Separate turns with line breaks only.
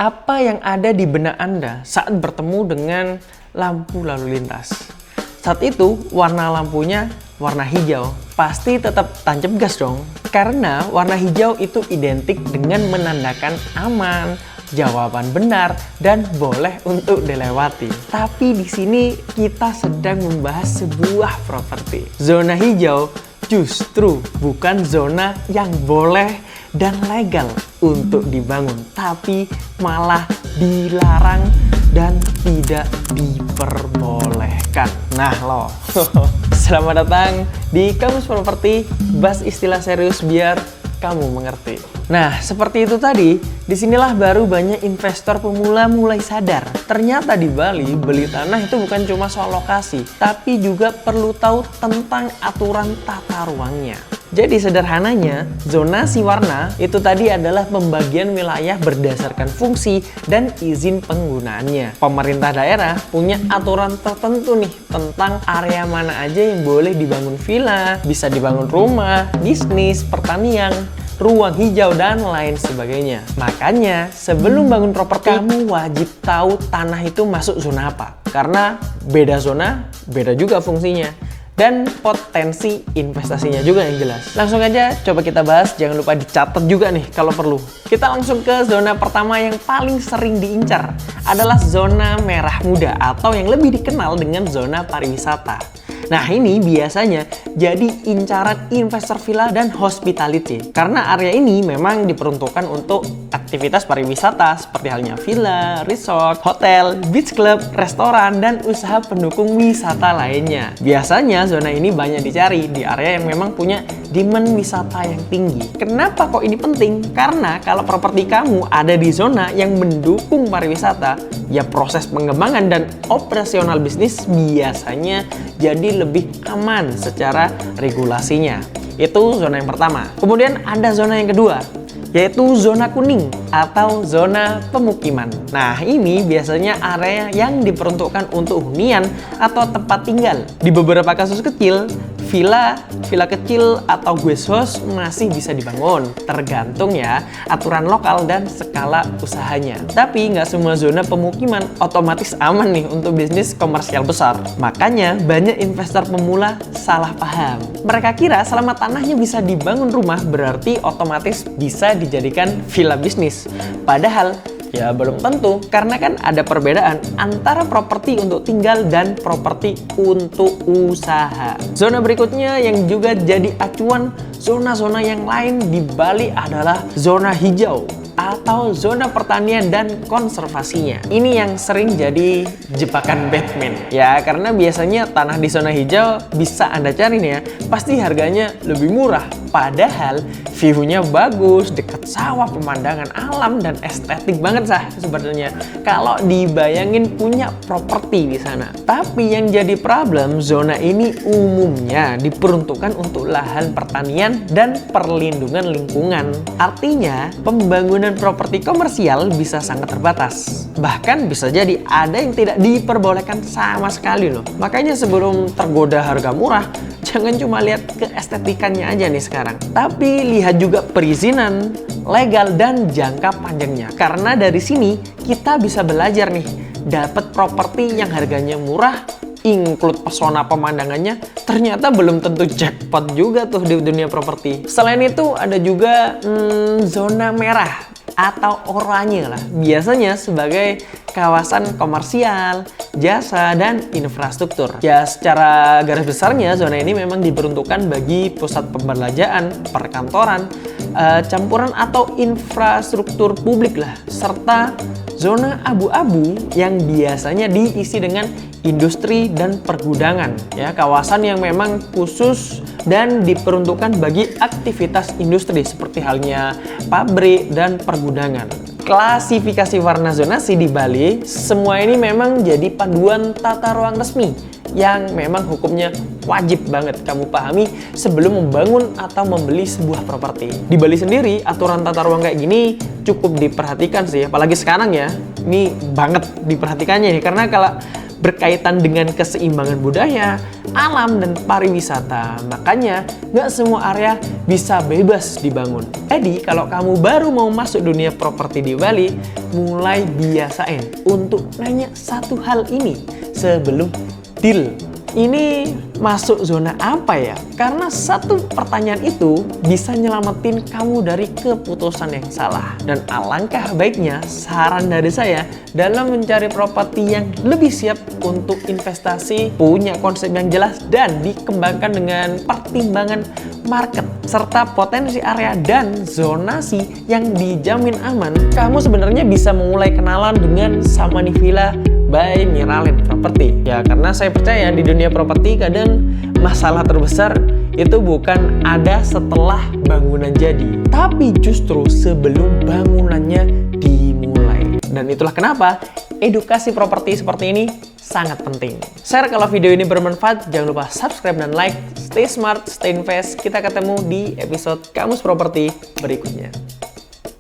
Apa yang ada di benak Anda saat bertemu dengan lampu lalu lintas? Saat itu warna lampunya warna hijau. Pasti tetap tancap gas dong. Karena warna hijau itu identik dengan menandakan aman, jawaban benar, dan boleh untuk dilewati. Tapi di sini kita sedang membahas sebuah properti. Zona hijau justru bukan zona yang boleh dan legal untuk dibangun, tapi malah dilarang dan tidak diperbolehkan. Nah loh, selamat datang di Kamus Properti, bahas istilah serius biar kamu mengerti. Nah, seperti itu tadi, disinilah baru banyak investor pemula mulai sadar. Ternyata di Bali, beli tanah itu bukan cuma soal lokasi, tapi juga perlu tahu tentang aturan tata ruangnya. Jadi sederhananya, zonasi warna itu tadi adalah pembagian wilayah berdasarkan fungsi dan izin penggunaannya. Pemerintah daerah punya aturan tertentu nih tentang area mana aja yang boleh dibangun villa, bisa dibangun rumah, bisnis, pertanian, ruang hijau, dan lain sebagainya. Makanya sebelum bangun properti, kamu wajib tahu tanah itu masuk zona apa. Karena beda zona, beda juga fungsinya. Dan potensi investasinya juga yang jelas. Langsung aja coba kita bahas, jangan lupa dicatat juga nih kalau perlu. Kita langsung ke zona pertama yang paling sering diincar, adalah zona merah muda atau yang lebih dikenal dengan zona pariwisata. Nah ini biasanya jadi incaran investor villa dan hospitality. Karena area ini memang diperuntukkan untuk aktivitas pariwisata seperti halnya villa, resort, hotel, beach club, restoran, dan usaha pendukung wisata lainnya. Biasanya zona ini banyak dicari di area yang memang punya demand wisata yang tinggi. Kenapa kok ini penting? Karena kalau properti kamu ada di zona yang mendukung pariwisata, ya proses pengembangan dan operasional bisnis biasanya jadi lebih aman secara regulasinya. Itu zona yang pertama. Kemudian ada zona yang kedua, yaitu zona kuning atau zona pemukiman. Nah ini biasanya area yang diperuntukkan untuk hunian atau tempat tinggal. Di beberapa kasus kecil, villa kecil atau guest house masih bisa dibangun, tergantung ya aturan lokal dan skala usahanya. Tapi nggak semua zona pemukiman otomatis aman nih untuk bisnis komersial besar. Makanya banyak investor pemula salah paham. Mereka kira selama tanahnya bisa dibangun rumah berarti otomatis bisa dijadikan villa bisnis. Padahal ya belum tentu, karena kan ada perbedaan antara properti untuk tinggal dan properti untuk usaha. Zona berikutnya yang juga jadi acuan zona-zona yang lain di Bali adalah zona hijau atau zona pertanian dan konservasinya. Ini yang sering jadi jebakan Batman ya, karena biasanya tanah di zona hijau bisa Anda cari nih ya, pasti harganya lebih murah. Padahal view-nya bagus, dekat sawah, pemandangan alam, dan estetik banget sebenarnya kalau dibayangin punya properti di sana. Tapi yang jadi problem, zona ini umumnya diperuntukkan untuk lahan pertanian dan perlindungan lingkungan. Artinya, pembangunan properti komersial bisa sangat terbatas. Bahkan bisa jadi ada yang tidak diperbolehkan sama sekali loh. Makanya sebelum tergoda harga murah, jangan cuma lihat keestetikannya aja nih sekarang, tapi lihat juga perizinan, legal, dan jangka panjangnya. Karena dari sini kita bisa belajar nih, dapat properti yang harganya murah, include pesona pemandangannya, ternyata belum tentu jackpot juga tuh di dunia properti. Selain itu ada juga zona merah atau oranye lah, biasanya sebagai kawasan komersial, jasa, dan infrastruktur. Ya secara garis besarnya zona ini memang diperuntukkan bagi pusat pembelanjaan, perkantoran, campuran atau infrastruktur publik lah, serta zona abu-abu yang biasanya diisi dengan industri dan pergudangan ya, kawasan yang memang khusus dan diperuntukkan bagi aktivitas industri seperti halnya pabrik dan pergudangan. Klasifikasi warna zonasi di Bali semua ini memang jadi panduan tata ruang resmi yang memang hukumnya wajib banget kamu pahami sebelum membangun atau membeli sebuah properti. Di Bali sendiri aturan tata ruang kayak gini cukup diperhatikan sih, apalagi sekarang ya. Ini banget diperhatikannya nih, karena kalau berkaitan dengan keseimbangan budaya, alam, dan pariwisata. Makanya nggak semua area bisa bebas dibangun. Jadi kalau kamu baru mau masuk dunia properti di Bali, mulai biasain untuk nanya satu hal ini sebelum deal. Ini masuk zona apa ya? Karena satu pertanyaan itu bisa nyelamatin kamu dari keputusan yang salah. Dan alangkah baiknya saran dari saya dalam mencari properti yang lebih siap untuk investasi, punya konsep yang jelas, dan dikembangkan dengan pertimbangan market serta potensi area dan zonasi yang dijamin aman. Kamu sebenarnya bisa memulai kenalan dengan Samani Villa by Miralin Property. Ya, karena saya percaya di dunia properti kadang masalah terbesar itu bukan ada setelah bangunan jadi, tapi justru sebelum bangunannya dimulai. Dan itulah kenapa edukasi properti seperti ini sangat penting. Share kalau video ini bermanfaat, jangan lupa subscribe dan like. Stay smart, stay invest. Kita ketemu di episode Kamus Properti berikutnya.